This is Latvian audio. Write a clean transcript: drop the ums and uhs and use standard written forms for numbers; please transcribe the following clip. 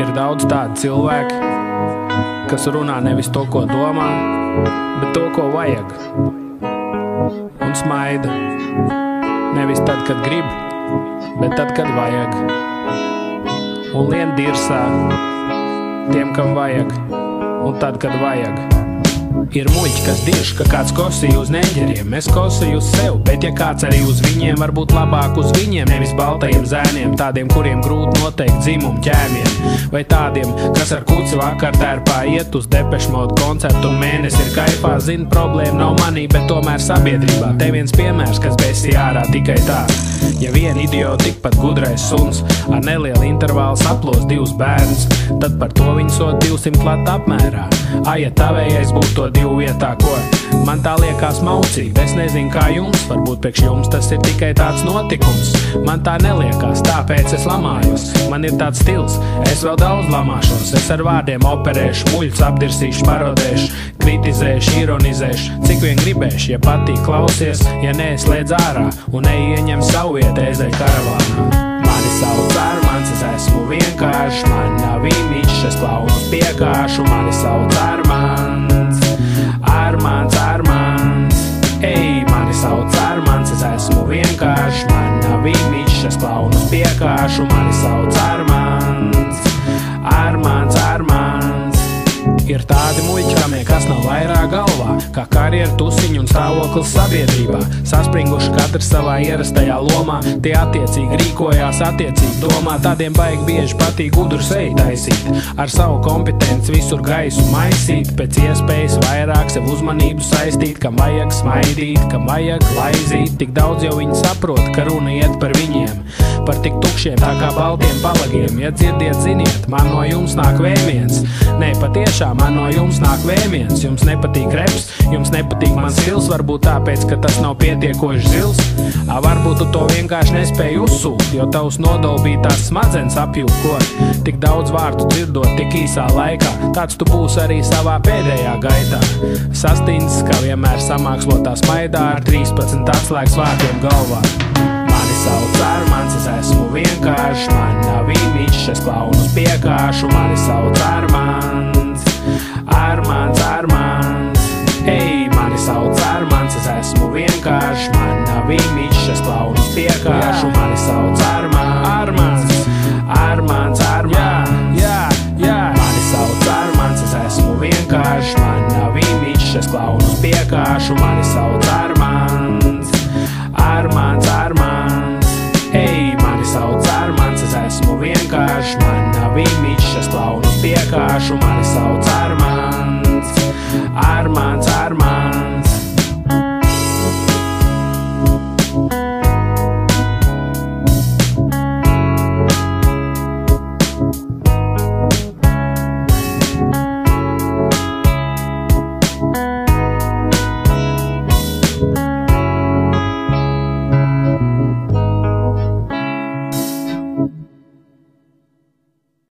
Ir daudz tādu cilvēku, kas runā nevis to, ko domā, bet to, ko vajag. Un smaida. Nevis tad, kad grib, bet tad, kad vajag. Un lien dirsā tiem, kam vajag, un tad, kad vajag. Ir muļķi, kas dirž, ka kāds kosīja uz neģeriem. Es kosīju uz sev, bet ja kāds arī uz viņiem, varbūt labāk uz viņiem, nevis baltajiem zēniem, tādiem, kuriem grūti noteikt dzimumu ķēmiem. Vai tādiem, kas ar kuci vakar tērpā iet uz Depeche Mode koncertu un mēnesi ir kaifā. Zinu, problēma nav manī, bet tomēr sabiedrībā. Te viens piemērs, kas bēsi ārā tikai tā. Ja vien idioti tikpat gudrais suns ar nelielu intervālu saplos divus bērnus, tad par to viņi sod 200 lata apmērā. Ja tavējais būtu to divu vietā, ko man tā liekas maucīgi. Es nezinu, kā jums, varbūt priekš jums tas ir tikai tāds notikums. Man tā neliekas, tāpēc es lamājos. Man ir tāds stils, es vēl daudz lamāšos. Es ar vārdiem operēšu, muļus apdirsīšu, parodēšu, kritizēšu, ironizēšu, cik vien gribēšu. Ja patīk, klausies, ja nē, slēdz ārā un ieņem savu vietu ēzē karavānā. Mani sauc Armāns, es esmu vienkāršs, man nav imičs, es klaunus piekāšu. Mani sauc Armāns, Armāns, Armāns, ej, mani sauc Armāns, es esmu vienkāršs, man nav imičs, es klaunus piekāšu. Mani sauc Armāns, Armāns, Armāns. Ir tādi muļķi, kam nekas nav vairāk galvā, kā karjeru, tusiņu un stāvoklis sabiedrībā. Saspringuši katrs savā ierastajā lomā, tie attiecīgi rīkojās, attiecīgi domā. Tādiem baigi bieži patīk gudru seju taisīt, ar savu kompetenci visur gaisu maisīt, pēc iespējas vairāk sev uzmanību saistīt, kam vajag smaidīt, kam vajag laizīt. Tik daudz jau viņi saprot, ka runa iet par viņiem, par tik tukšiem, tā kā baltiem palagiem. Ja dzirdiet, ziniet, man no jums nāk vēmiens. Nē, patiešām man no jums nāk vēmiens. Jums nepatīk reps, jums nepatīk mans stils, varbūt tāpēc, ka tas nav pietiekoši zils. Varbūt tu to vienkārši nespēji uzsūkt, jo tavs nodolbītās smadzenes apjūko. Tik daudz vārdu dzirdot tik īsā laikā, tāds tu būsi arī savā pēdējā gaitā. Sastindzis, kā vienmēr samākslotā smaidā ar 13 atslēgas vārdiem galvā. Mani sauc Armāns, es esmu vienkāršs, man nav imičs, es klaunus piekāšu. Mani sauc Armāns, Armāns, Armāns, ej, mani sauc Armāns, es esmu vienkāršs, man nav imičs, es klaunus piekāšu. Mani sauc Armāns, Armāns, Armāns, mani sauc Armāns, es esmu vienkāršs, man nav imičs, es klaunus piekāšu. Mani sauc Armāns, Armāns, Armāns, ej, mani sauc Armāns, es esmu vienkāršs, man nav imičs, es klaunus piekāšu. Mani sauc Armāns, Armāns.